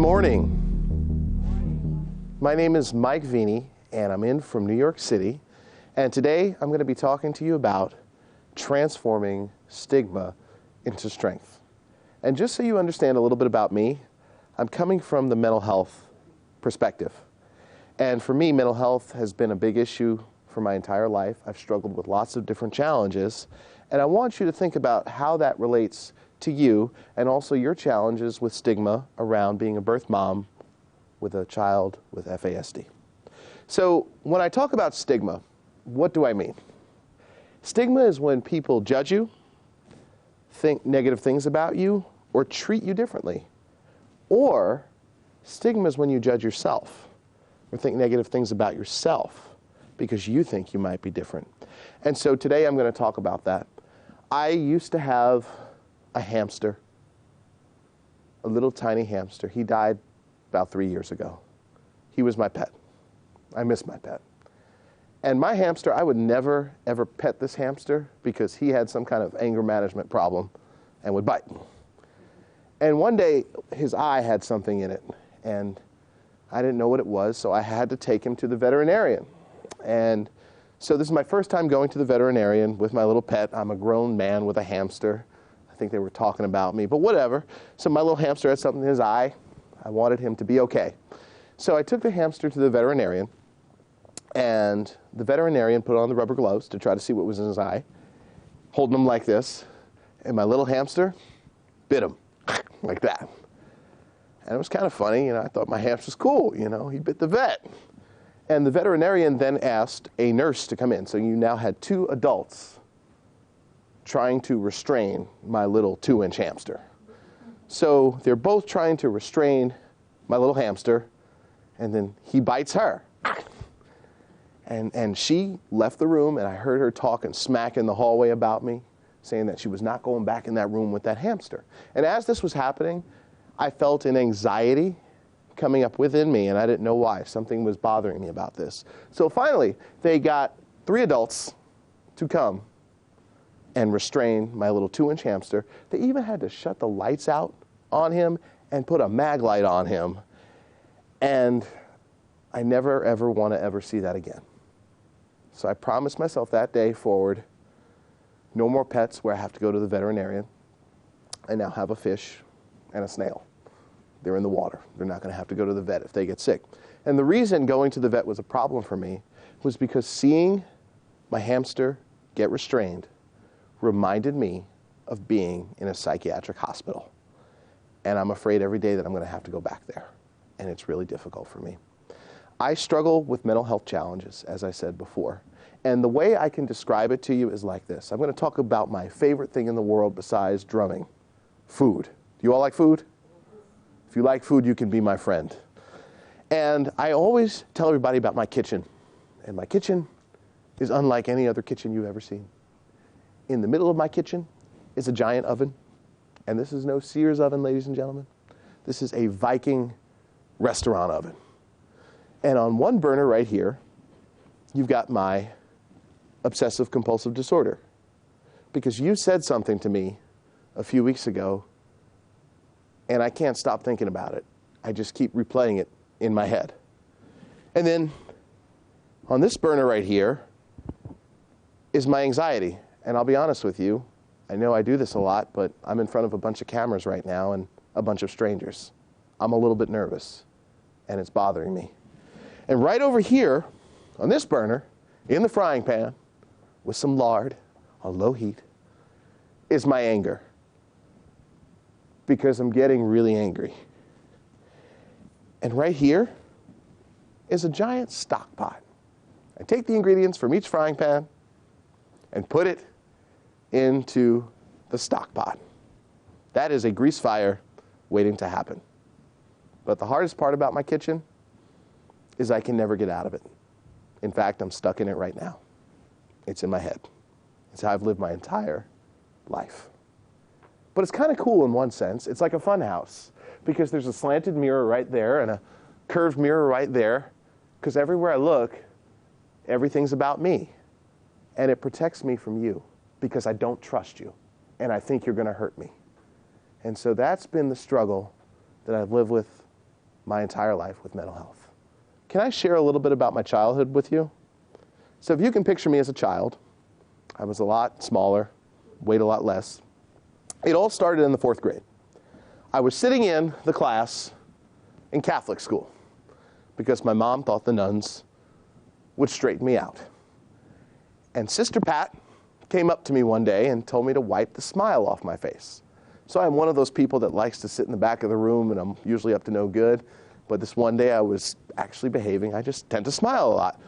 morning. My name is Mike Vini, and I'm in from New York City. And today I'm going to be talking to you about transforming stigma into strength. And just so you understand a little bit about me, I'm coming from the mental health perspective. And for me, mental health has been a big issue for my entire life. I've struggled with lots of different challenges. And I want you to think about how that relates to you and also your challenges with stigma around being a birth mom with a child with FASD. So when I talk about stigma, what do I mean? Stigma is when people judge you, think negative things about you, or treat you differently. Or stigma is when you judge yourself or think negative things about yourself because you think you might be different. And so today I'm going to talk about that. I used to have a hamster, a little tiny hamster. He died about 3 years ago. He was my pet. I miss my pet. And my hamster, I would never, ever pet this hamster because he had some kind of anger management problem and would bite. And one day, his eye had something in it, and I didn't know what it was, so I had to take him to the veterinarian. And so this is my first time going to the veterinarian with my little pet. I'm a grown man with a hamster. I think they were talking about me, but whatever. So my little hamster had something in his eye. I wanted him to be okay. So I took the hamster to the veterinarian, and the veterinarian put on the rubber gloves to try to see what was in his eye, holding him like this, and my little hamster bit him like that. And it was kind of funny, I thought my hamster was cool, he bit the vet. And the veterinarian then asked a nurse to come in. So you now had two adults trying to restrain my little 2-inch hamster. So they're both trying to restrain my little hamster, and then he bites her. And she left the room, and I heard her talking smack in the hallway about me, saying that she was not going back in that room with that hamster. And as this was happening, I felt an anxiety coming up within me, and I didn't know why. Something was bothering me about this. So finally, they got 3 adults to come and restrain my little 2-inch hamster. They even had to shut the lights out on him and put a mag light on him. And I never, ever want to ever see that again. So I promised myself that day forward, no more pets where I have to go to the veterinarian. I now have a fish and a snail. They're in the water. They're not going to have to go to the vet if they get sick. And the reason going to the vet was a problem for me was because seeing my hamster get restrained reminded me of being in a psychiatric hospital. And I'm afraid every day that I'm going to have to go back there. And it's really difficult for me. I struggle with mental health challenges, as I said before. And the way I can describe it to you is like this. I'm going to talk about my favorite thing in the world besides drumming, food. Do you all like food? If you like food, you can be my friend. And I always tell everybody about my kitchen. And my kitchen is unlike any other kitchen you've ever seen. In the middle of my kitchen is a giant oven. And this is no Sears oven, ladies and gentlemen. This is a Viking restaurant oven. And on one burner right here, you've got my obsessive compulsive disorder. Because you said something to me a few weeks ago, and I can't stop thinking about it. I just keep replaying it in my head. And then on this burner right here is my anxiety. And I'll be honest with you, I know I do this a lot, but I'm in front of a bunch of cameras right now and a bunch of strangers. I'm a little bit nervous, and it's bothering me. And right over here on this burner, in the frying pan, with some lard on low heat, is my anger. Because I'm getting really angry. And right here is a giant stock pot. I take the ingredients from each frying pan and put it into the stock pot. That is a grease fire waiting to happen. But the hardest part about my kitchen is I can never get out of it. In fact, I'm stuck in it right now. It's in my head. It's how I've lived my entire life. But it's kind of cool in one sense. It's like a fun house because there's a slanted mirror right there and a curved mirror right there because everywhere I look, everything's about me. And it protects me from you because I don't trust you and I think you're going to hurt me. And so that's been the struggle that I've lived with my entire life with mental health. Can I share a little bit about my childhood with you? So if you can picture me as a child, I was a lot smaller, weighed a lot less. It all started in the 4th grade. I was sitting in the class in Catholic school because my mom thought the nuns would straighten me out. And Sister Pat came up to me one day and told me to wipe the smile off my face. So I'm one of those people that likes to sit in the back of the room, and I'm usually up to no good. But this one day I was actually behaving. I just tend to smile a lot.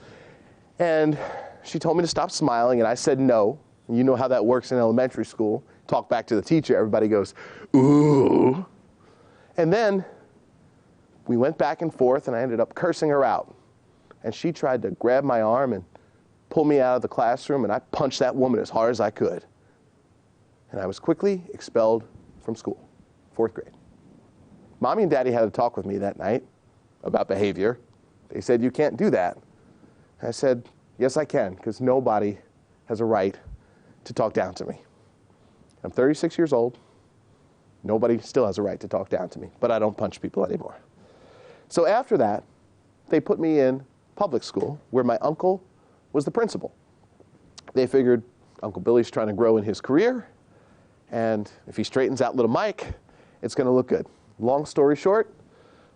And she told me to stop smiling, and I said no. You know how that works in elementary school. Talk back to the teacher, everybody goes, ooh. And then we went back and forth, and I ended up cursing her out. And she tried to grab my arm and pull me out of the classroom, and I punched that woman as hard as I could. And I was quickly expelled from school, 4th grade. Mommy and Daddy had a talk with me that night about behavior. They said, you can't do that. And I said, yes, I can, because nobody has a right to talk down to me. I'm 36 years old. Nobody still has a right to talk down to me, but I don't punch people anymore. So after that, they put me in public school where my uncle was the principal. They figured Uncle Billy's trying to grow in his career, and if he straightens out little Mike, it's going to look good. Long story short,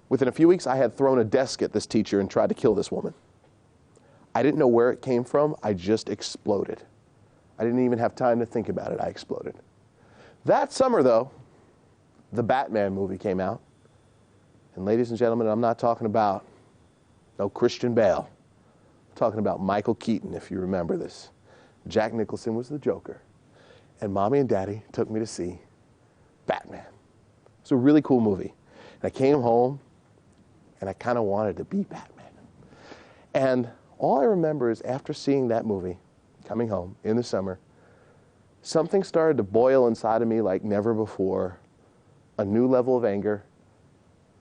within a few weeks, I had thrown a desk at this teacher and tried to kill this woman. I didn't know where it came from. I just exploded. I didn't even have time to think about it. I exploded. That summer, though, the Batman movie came out. And ladies and gentlemen, I'm not talking about no Christian Bale. I'm talking about Michael Keaton, if you remember this. Jack Nicholson was the Joker. And Mommy and Daddy took me to see Batman. It's a really cool movie. And I came home, and I kind of wanted to be Batman. And all I remember is after seeing that movie, coming home in the summer, something started to boil inside of me like never before, a new level of anger.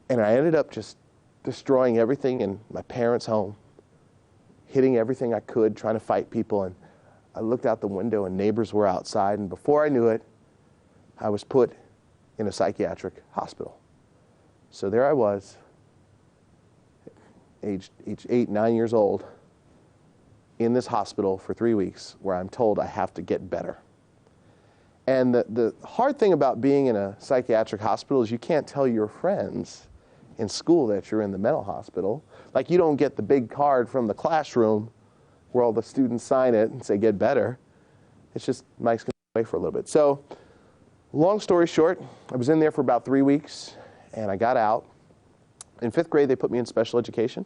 And I ended up just destroying everything in my parents' home, hitting everything I could, trying to fight people. And I looked out the window, and neighbors were outside. And before I knew it, I was put in a psychiatric hospital. So there I was, aged 8, 9 years old, in this hospital for 3 weeks where I'm told I have to get better. And the hard thing about being in a psychiatric hospital is you can't tell your friends in school that you're in the mental hospital. Like, you don't get the big card from the classroom where all the students sign it and say, get better. It's just, Mike's going to be away for a little bit. So, long story short, I was in there for about 3 weeks, and I got out. In 5th grade, they put me in special education.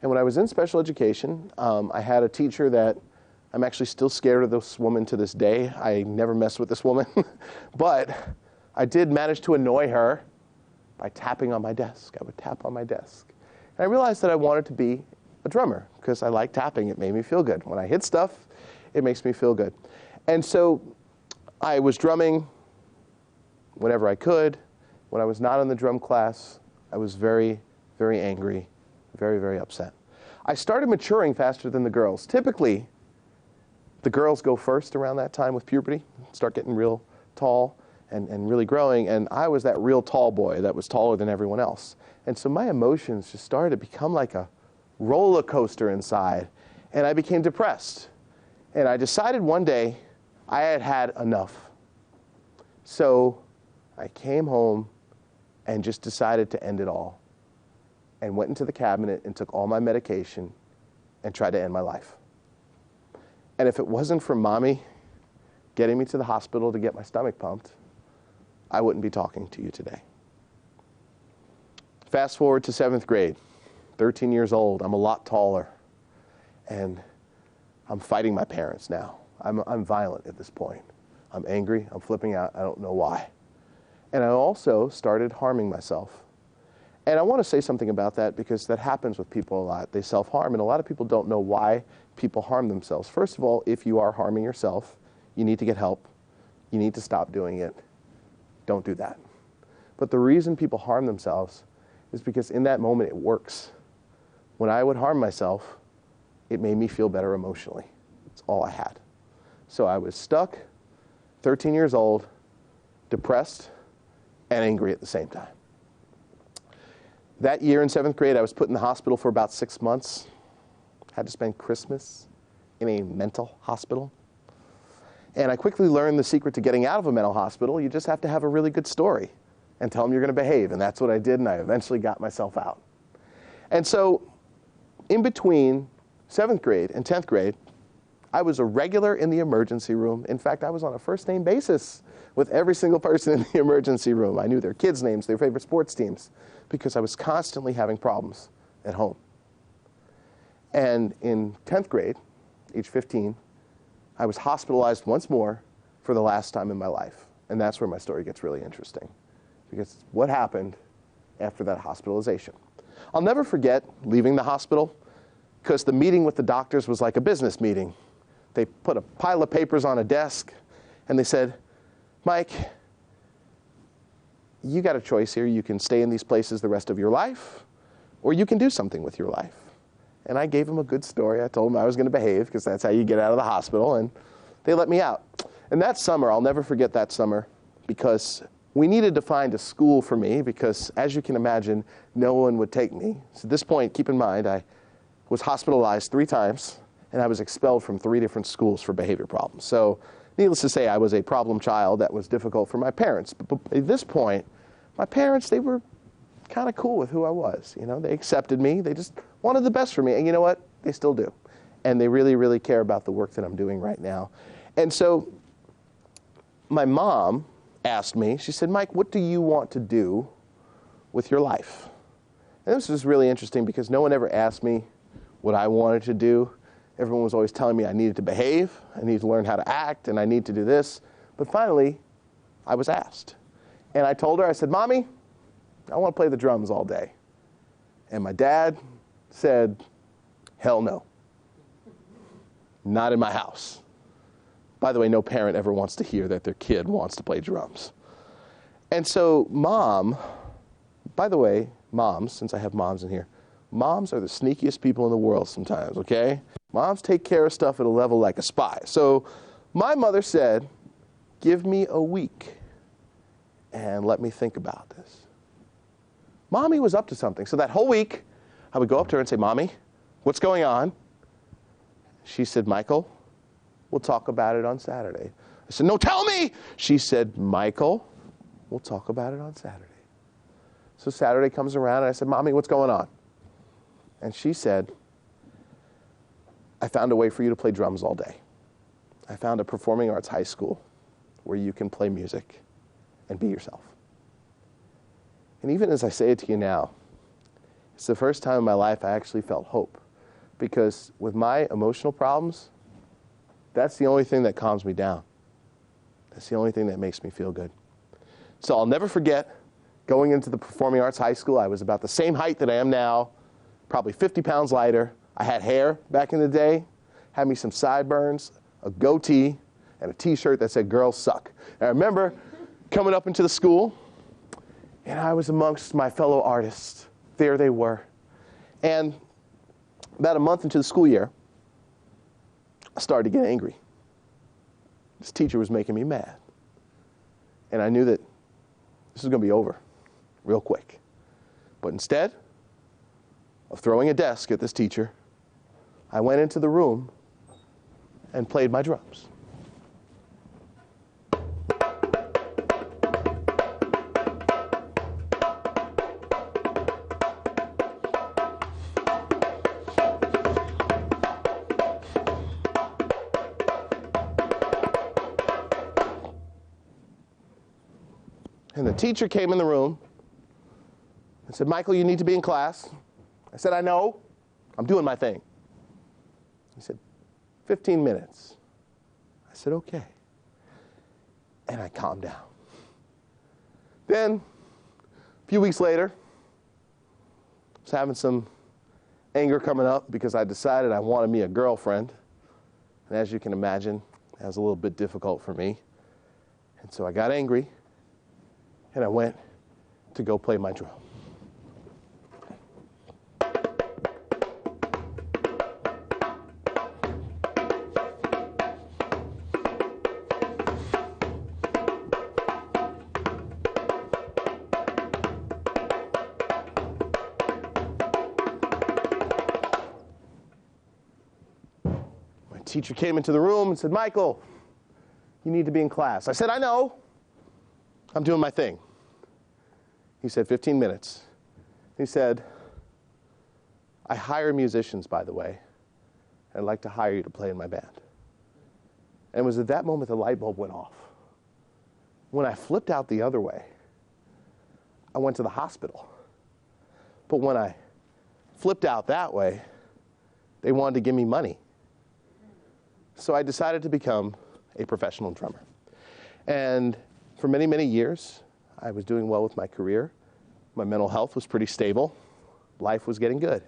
And when I was in special education, I had a teacher that I'm actually still scared of this woman to this day. I never messed with this woman. But I did manage to annoy her by tapping on my desk. I would tap on my desk. And I realized that I wanted to be a drummer because I like tapping. It made me feel good. When I hit stuff, it makes me feel good. And so I was drumming whenever I could. When I was not in the drum class, I was very, very angry, very, very upset. I started maturing faster than the girls. Typically, the girls go first around that time with puberty, start getting real tall and really growing, and I was that real tall boy that was taller than everyone else. And so my emotions just started to become like a roller coaster inside, and I became depressed. And I decided one day I had had enough. So I came home and just decided to end it all, and went into the cabinet and took all my medication and tried to end my life. And if it wasn't for Mommy getting me to the hospital to get my stomach pumped, I wouldn't be talking to you today. Fast forward to 7th grade, 13 years old. I'm a lot taller, and I'm fighting my parents now. I'm violent at this point. I'm angry. I'm flipping out. I don't know why. And I also started harming myself. And I want to say something about that because that happens with people a lot. They self-harm, and a lot of people don't know why people harm themselves. First of all, if you are harming yourself, you need to get help. You need to stop doing it. Don't do that. But the reason people harm themselves is because in that moment it works. When I would harm myself, it made me feel better emotionally. That's all I had. So I was stuck, 13 years old, depressed, and angry at the same time. That year in 7th grade, I was put in the hospital for about 6 months. Had to spend Christmas in a mental hospital. And I quickly learned the secret to getting out of a mental hospital. You just have to have a really good story and tell them you're going to behave. And that's what I did, and I eventually got myself out. And so in between 7th grade and 10th grade, I was a regular in the emergency room. In fact, I was on a first-name basis with every single person in the emergency room. I knew their kids' names, their favorite sports teams, because I was constantly having problems at home. And in 10th grade, age 15, I was hospitalized once more for the last time in my life. And that's where my story gets really interesting, because what happened after that hospitalization. I'll never forget leaving the hospital, because the meeting with the doctors was like a business meeting. They put a pile of papers on a desk, and they said, Mike, you got a choice here. You can stay in these places the rest of your life, or you can do something with your life. And I gave them a good story. I told them I was going to behave, because that's how you get out of the hospital, and they let me out. And that summer, I'll never forget that summer, because we needed to find a school for me, because as you can imagine, no one would take me. So at this point, keep in mind, I was hospitalized 3 times, and I was expelled from 3 different schools for behavior problems. So needless to say, I was a problem child that was difficult for my parents. But at this point, my parents, they were kind of cool with who I was. You know, they accepted me. They just wanted the best for me. And you know what? They still do. And they really, really care about the work that I'm doing right now. And so my mom asked me, she said, Mike, what do you want to do with your life? And this was really interesting, because no one ever asked me what I wanted to do. Everyone was always telling me I needed to behave, I needed to learn how to act, and I need to do this. But finally, I was asked. And I told her, I said, Mommy, I want to play the drums all day. And my dad said, hell no. Not in my house. By the way, no parent ever wants to hear that their kid wants to play drums. And so Mom, by the way, moms, since I have moms in here, moms are the sneakiest people in the world sometimes, okay? Moms take care of stuff at a level like a spy. So my mother said, give me a week and let me think about this. Mommy was up to something. So that whole week, I would go up to her and say, Mommy, what's going on? She said, Michael, we'll talk about it on Saturday. I said, no, tell me! She said, Michael, we'll talk about it on Saturday. So Saturday comes around, and I said, Mommy, what's going on? And she said, I found a way for you to play drums all day. I found a performing arts high school where you can play music and be yourself. And even as I say it to you now, it's the first time in my life I actually felt hope. Because with my emotional problems, that's the only thing that calms me down. That's the only thing that makes me feel good. So I'll never forget going into the performing arts high school. I was about the same height that I am now, probably 50 pounds lighter. I had hair back in the day, had me some sideburns, a goatee, and a t-shirt that said girls suck. And I remember coming up into the school, and I was amongst my fellow artists. There they were. And about a month into the school year, I started to get angry. This teacher was making me mad. And I knew that this was going to be over real quick. But instead of throwing a desk at this teacher, I went into the room and played my drums. And the teacher came in the room and said, Michael, you need to be in class. I said, I know. I'm doing my thing. He said, 15 minutes. I said, okay. And I calmed down. Then, a few weeks later, I was having some anger coming up because I decided I wanted me a girlfriend. And as you can imagine, that was a little bit difficult for me. And so I got angry, and I went to go play my drum. teacher came into the room and said, Michael, you need to be in class. I said, I know. I'm doing my thing. He said, 15 minutes. He said, I hire musicians, by the way. I'd like to hire you to play in my band. And it was at that moment the light bulb went off. When I flipped out the other way, I went to the hospital. But when I flipped out that way, they wanted to give me money. So I decided to become a professional drummer. And for many, many years, I was doing well with my career. My mental health was pretty stable. Life was getting good.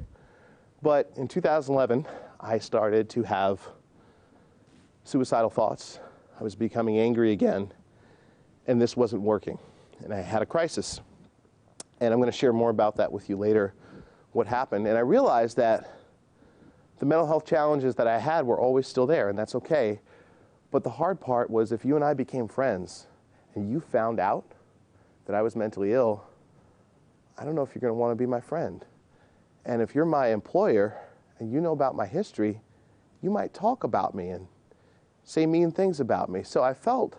But in 2011, I started to have suicidal thoughts. I was becoming angry again, and this wasn't working. And I had a crisis. And I'm going to share more about that with you later, what happened. And I realized that the mental health challenges that I had were always still there, and that's okay. But the hard part was if you and I became friends and you found out that I was mentally ill, I don't know if you're going to want to be my friend. And if you're my employer and you know about my history, you might talk about me and say mean things about me. So I felt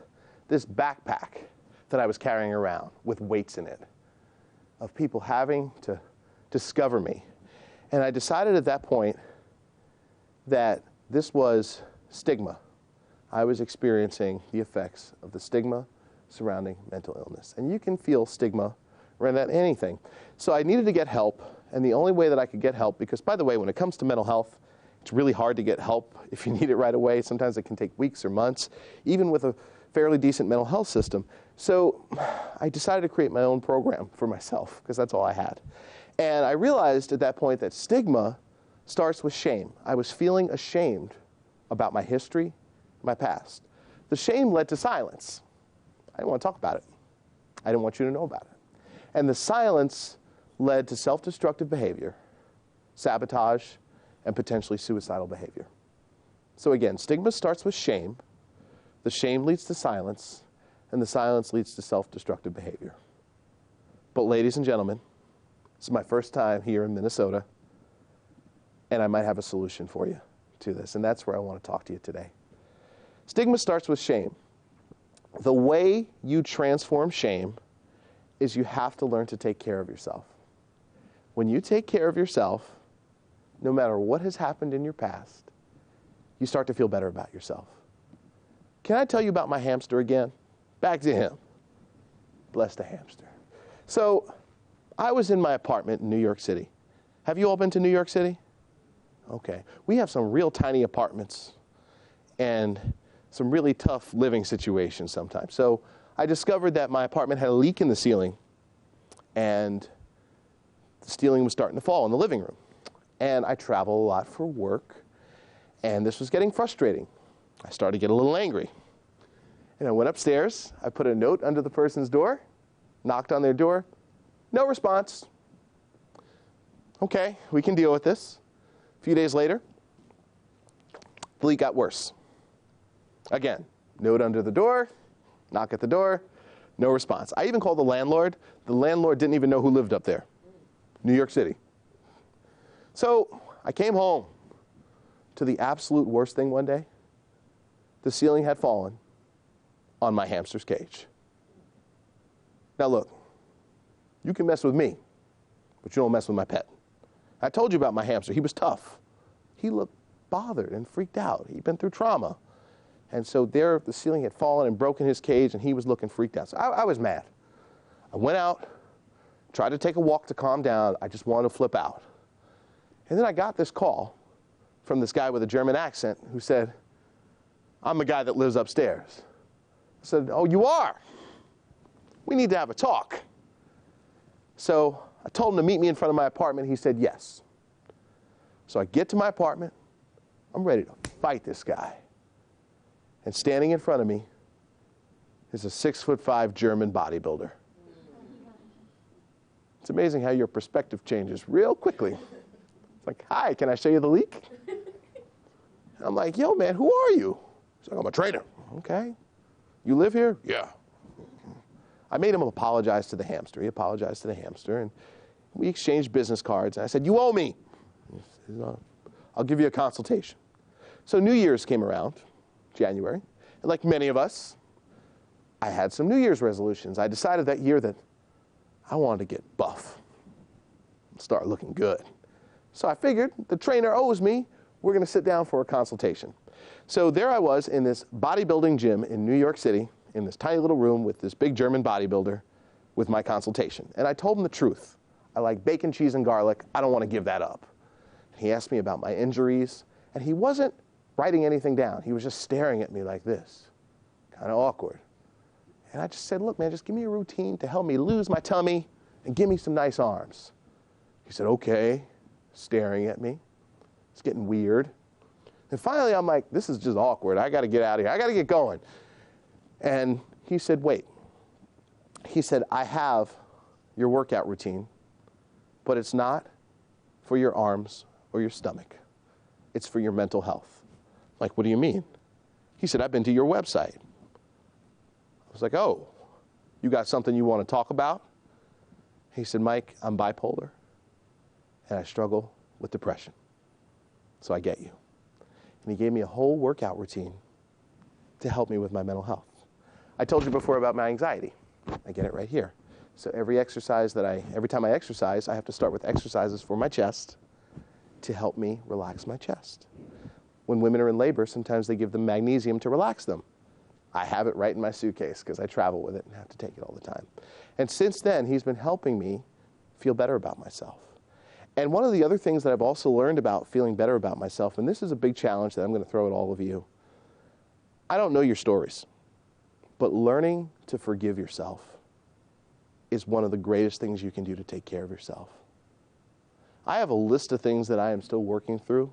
this backpack that I was carrying around with weights in it of people having to discover me. And I decided at that point that this was stigma. I was experiencing the effects of the stigma surrounding mental illness. And you can feel stigma around anything. So I needed to get help, and the only way that I could get help, because by the way, when it comes to mental health, it's really hard to get help if you need it right away. Sometimes it can take weeks or months, even with a fairly decent mental health system. So I decided to create my own program for myself, because that's all I had. And I realized at that point that stigma starts with shame. I was feeling ashamed about my history, my past. The shame led to silence. I didn't want to talk about it. I didn't want you to know about it. And the silence led to self-destructive behavior, sabotage, and potentially suicidal behavior. So again, stigma starts with shame. The shame leads to silence, and the silence leads to self-destructive behavior. But ladies and gentlemen, this is my first time here in Minnesota, and I might have a solution for you to this, and that's where I want to talk to you today. Stigma starts with shame. The way you transform shame is you have to learn to take care of yourself. When you take care of yourself, no matter what has happened in your past, you start to feel better about yourself. Can I tell you about my hamster again? Back to him. Bless the hamster. So I was in my apartment in New York City. Have you all been to New York City? Okay. We have some real tiny apartments and some really tough living situations sometimes. So I discovered that my apartment had a leak in the ceiling, and the ceiling was starting to fall in the living room. And I travel a lot for work, and this was getting frustrating. I started to get a little angry. And I went upstairs, I put a note under the person's door, knocked on their door, no response. Okay, we can deal with this. A few days later, the leak got worse. Again, note under the door, knock at the door, no response. I even called the landlord. The landlord didn't even know who lived up there. New York City. So I came home to the absolute worst thing one day. The ceiling had fallen on my hamster's cage. Now look, you can mess with me, but you don't mess with my pet. I told you about my hamster. He was tough. He looked bothered and freaked out. He'd been through trauma. And so there, the ceiling had fallen and broken his cage, and he was looking freaked out. So I was mad. I went out, tried to take a walk to calm down. I just wanted to flip out. And then I got this call from this guy with a German accent who said, I'm the guy that lives upstairs. I said, oh, you are? We need to have a talk. So I told him to meet me in front of my apartment. He said, yes. So I get to my apartment. I'm ready to fight this guy. And standing in front of me is a 6'5" German bodybuilder. It's amazing how your perspective changes real quickly. It's like, hi, can I show you the leak? I'm like, yo, man, who are you? He's like, I'm a trainer. Okay. You live here? Yeah. I made him apologize to the hamster. He apologized to the hamster, and we exchanged business cards. And I said, you owe me. He said, I'll give you a consultation. So New Year's came around, January, and like many of us, I had some New Year's resolutions. I decided that year that I wanted to get buff, start looking good. So I figured the trainer owes me, we're going to sit down for a consultation. So there I was in this bodybuilding gym in New York City, in this tiny little room with this big German bodybuilder with my consultation. And I told him the truth. I like bacon, cheese, and garlic. I don't want to give that up. He asked me about my injuries, and he wasn't writing anything down. He was just staring at me like this, kind of awkward. And I just said, look, man, just give me a routine to help me lose my tummy and give me some nice arms. He said, okay, staring at me. It's getting weird. And finally, I'm like, this is just awkward. I got to get out of here. I got to get going. And he said, wait. He said, I have your workout routine, but it's not for your arms or your stomach. It's for your mental health. Like, what do you mean? He said, I've been to your website. I was like, oh, you got something you want to talk about? He said, Mike, I'm bipolar, and I struggle with depression. So I get you. And he gave me a whole workout routine to help me with my mental health. I told you before about my anxiety. I get it right here. So every time I exercise, I have to start with exercises for my chest to help me relax my chest. When women are in labor, sometimes they give them magnesium to relax them. I have it right in my suitcase because I travel with it and have to take it all the time. And since then, he's been helping me feel better about myself. And one of the other things that I've also learned about feeling better about myself, and this is a big challenge that I'm going to throw at all of you. I don't know your stories, but learning to forgive yourself is one of the greatest things you can do to take care of yourself. I have a list of things that I am still working through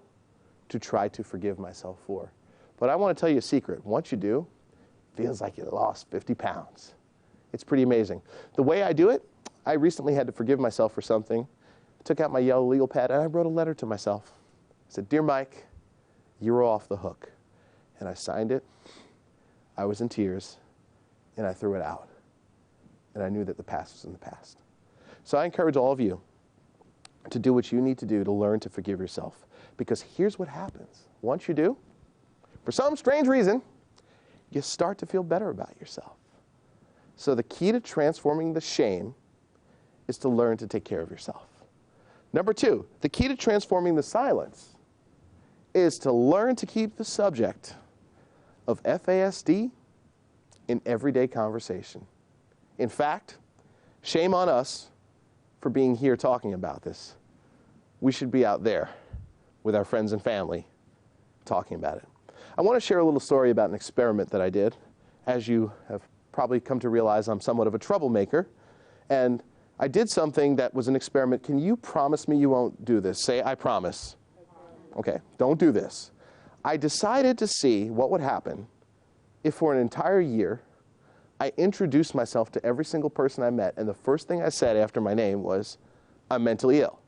to try to forgive myself for. But I want to tell you a secret. Once you do, it feels like you lost 50 pounds. It's pretty amazing. The way I do it, I recently had to forgive myself for something. I took out my yellow legal pad and I wrote a letter to myself. I said, Dear Mike, you were off the hook. And I signed it. I was in tears, and I threw it out. And I knew that the past was in the past. So I encourage all of you to do what you need to do to learn to forgive yourself. Because here's what happens. Once you do, for some strange reason, you start to feel better about yourself. So the key to transforming the shame is to learn to take care of yourself. Number 2, the key to transforming the silence is to learn to keep the subject of FASD in everyday conversation. In fact, shame on us for being here talking about this. We should be out there with our friends and family talking about it. I want to share a little story about an experiment that I did. As you have probably come to realize, I'm somewhat of a troublemaker, and I did something that was an experiment. Can you promise me you won't do this? Say, I promise. Okay, don't do this. I decided to see what would happen if for an entire year I introduced myself to every single person I met, and the first thing I said after my name was, I'm mentally ill.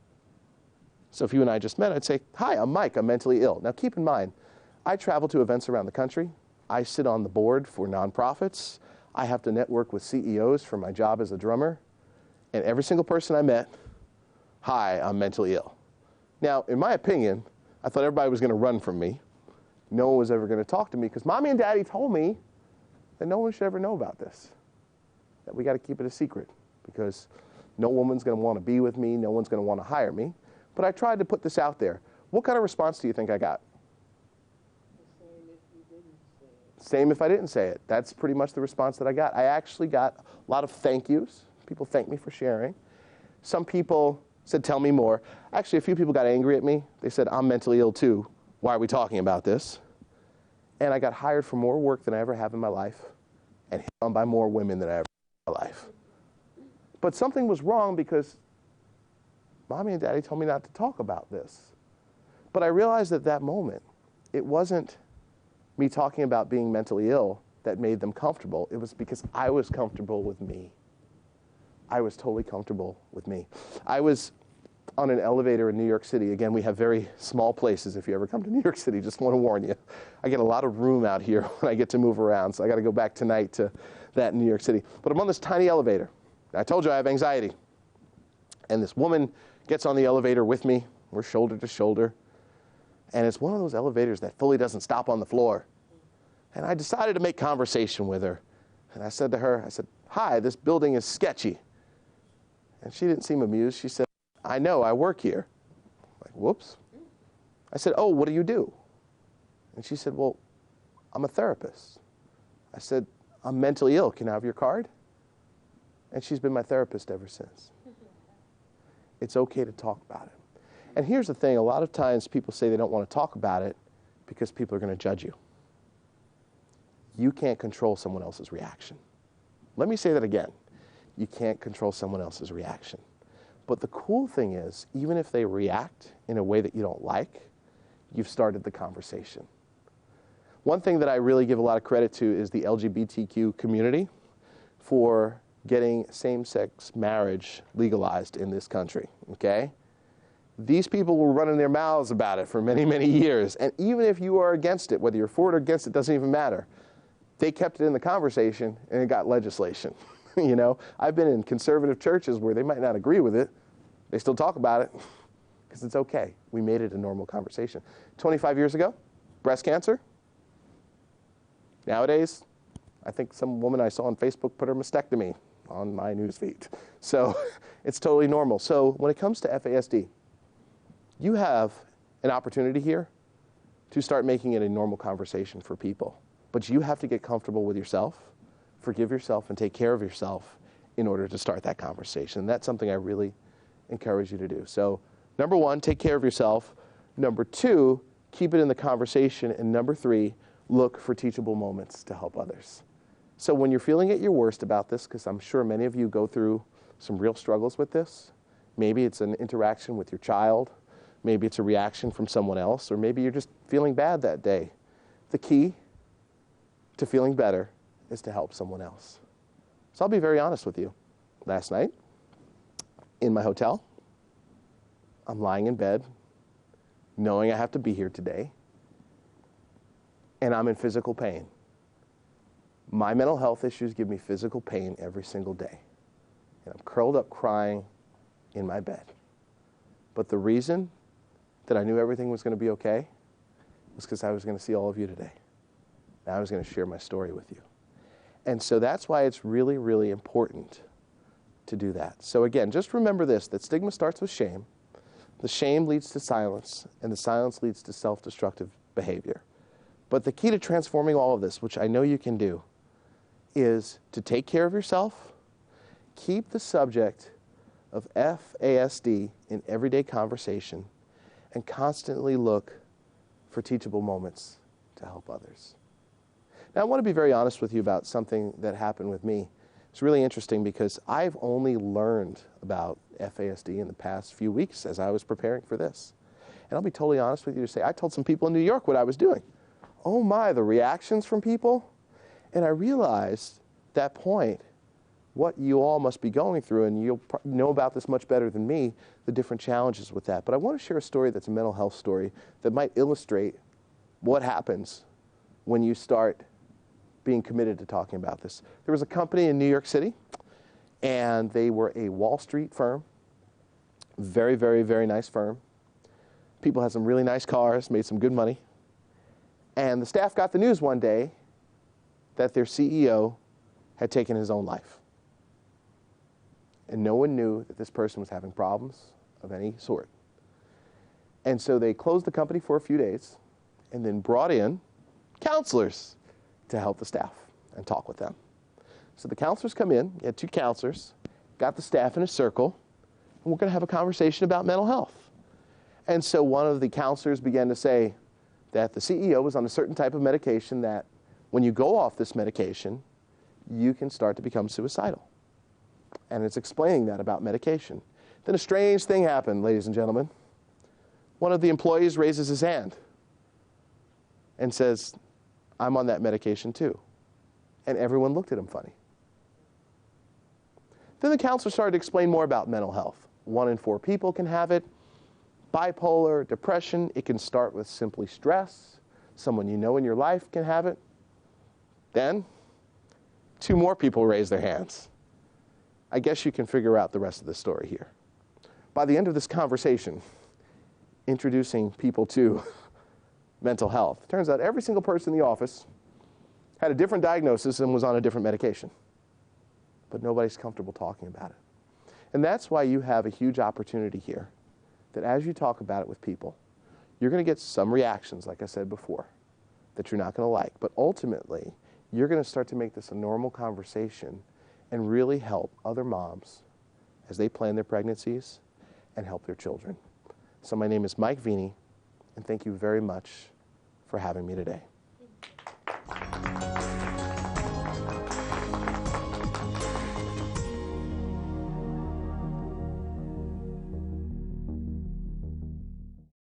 So if you and I just met, I'd say, hi, I'm Mike, I'm mentally ill. Now keep in mind, I travel to events around the country. I sit on the board for nonprofits. I have to network with CEOs for my job as a drummer. And every single person I met, hi, I'm mentally ill. Now, in my opinion, I thought everybody was going to run from me. No one was ever going to talk to me because Mommy and Daddy told me that no one should ever know about this, that we got to keep it a secret because no woman's going to want to be with me, no one's going to want to hire me. But I tried to put this out there. What kind of response do you think I got? The same if you didn't say it. Same if I didn't say it. That's pretty much the response that I got. I actually got a lot of thank yous. People thanked me for sharing. Some people said, tell me more. Actually, a few people got angry at me. They said, I'm mentally ill too. Why are we talking about this? And I got hired for more work than I ever have in my life and hit on by more women than I ever have in my life. But something was wrong because Mommy and Daddy told me not to talk about this. But I realized at that moment, it wasn't me talking about being mentally ill that made them comfortable. It was because I was comfortable with me. I was totally comfortable with me. I was on an elevator in New York City. Again, we have very small places if you ever come to New York City, just want to warn you. I get a lot of room out here when I get to move around, so I got to go back tonight to that in New York City. But I'm on this tiny elevator. I told you I have anxiety. And this woman gets on the elevator with me. We're shoulder to shoulder. And it's one of those elevators that fully doesn't stop on the floor. And I decided to make conversation with her. And I said to her, I said, "Hi, this building is sketchy." And she didn't seem amused. She said, "I know, I work here." I'm like, whoops. I said, "Oh, what do you do?" And she said, "Well, I'm a therapist." I said, "I'm mentally ill. Can I have your card?" And she's been my therapist ever since. It's okay to talk about it. And here's the thing, a lot of times people say they don't want to talk about it because people are going to judge you. You can't control someone else's reaction. Let me say that again. You can't control someone else's reaction. But the cool thing is, even if they react in a way that you don't like, you've started the conversation. One thing that I really give a lot of credit to is the LGBTQ community for getting same-sex marriage legalized in this country, okay? These people were running their mouths about it for many, many years. And even if you are against it, whether you're for it or against it, doesn't even matter. They kept it in the conversation and it got legislation. You know, I've been in conservative churches where they might not agree with it. They still talk about it because it's okay. We made it a normal conversation. 25 years ago, breast cancer. Nowadays, I think some woman I saw on Facebook put her mastectomy on my newsfeed. So it's totally normal. So when it comes to FASD, you have an opportunity here to start making it a normal conversation for people. But you have to get comfortable with yourself, forgive yourself, and take care of yourself in order to start that conversation. And that's something I really encourage you to do. So number one, take care of yourself. Number two, keep it in the conversation. And number three, look for teachable moments to help others. So when you're feeling at your worst about this, because I'm sure many of you go through some real struggles with this, maybe it's an interaction with your child, maybe it's a reaction from someone else, or maybe you're just feeling bad that day. The key to feeling better is to help someone else. So I'll be very honest with you. Last night, in my hotel, I'm lying in bed, knowing I have to be here today, and I'm in physical pain. My mental health issues give me physical pain every single day. And I'm curled up crying in my bed. But the reason that I knew everything was going to be okay was because I was going to see all of you today. And I was going to share my story with you. And so that's why it's really, really important to do that. So again, just remember this, that stigma starts with shame. The shame leads to silence, and the silence leads to self-destructive behavior. But the key to transforming all of this, which I know you can do, is to take care of yourself, keep the subject of FASD in everyday conversation, and constantly look for teachable moments to help others. Now, I want to be very honest with you about something that happened with me. It's really interesting because I've only learned about FASD in the past few weeks as I was preparing for this. And I'll be totally honest with you to say, I told some people in New York what I was doing. Oh my, the reactions from people. And I realized at that point what you all must be going through, and you'll know about this much better than me, the different challenges with that. But I want to share a story that's a mental health story that might illustrate what happens when you start being committed to talking about this. There was a company in New York City, and they were a Wall Street firm. Very, very, very nice firm. People had some really nice cars, made some good money. And the staff got the news one day that their CEO had taken his own life. And no one knew that this person was having problems of any sort. And so they closed the company for a few days and then brought in counselors to help the staff and talk with them. So the counselors come in, you had two counselors, got the staff in a circle, and we're going to have a conversation about mental health. And so one of the counselors began to say that the CEO was on a certain type of medication that when you go off this medication, you can start to become suicidal. And it's explaining that about medication. Then a strange thing happened, ladies and gentlemen. One of the employees raises his hand and says, I'm on that medication too. And everyone looked at him funny. Then the counselor started to explain more about mental health. 1 in 4 people can have it. Bipolar, depression, it can start with simply stress. Someone you know in your life can have it. Then 2 more people raised their hands. I guess you can figure out the rest of the story here. By the end of this conversation, introducing people to mental health. Turns out every single person in the office had a different diagnosis and was on a different medication. But nobody's comfortable talking about it. And that's why you have a huge opportunity here, that as you talk about it with people, you're going to get some reactions, like I said before, that you're not going to like. But ultimately, you're going to start to make this a normal conversation and really help other moms as they plan their pregnancies and help their children. So my name is Mike Vini, and thank you very much for having me today.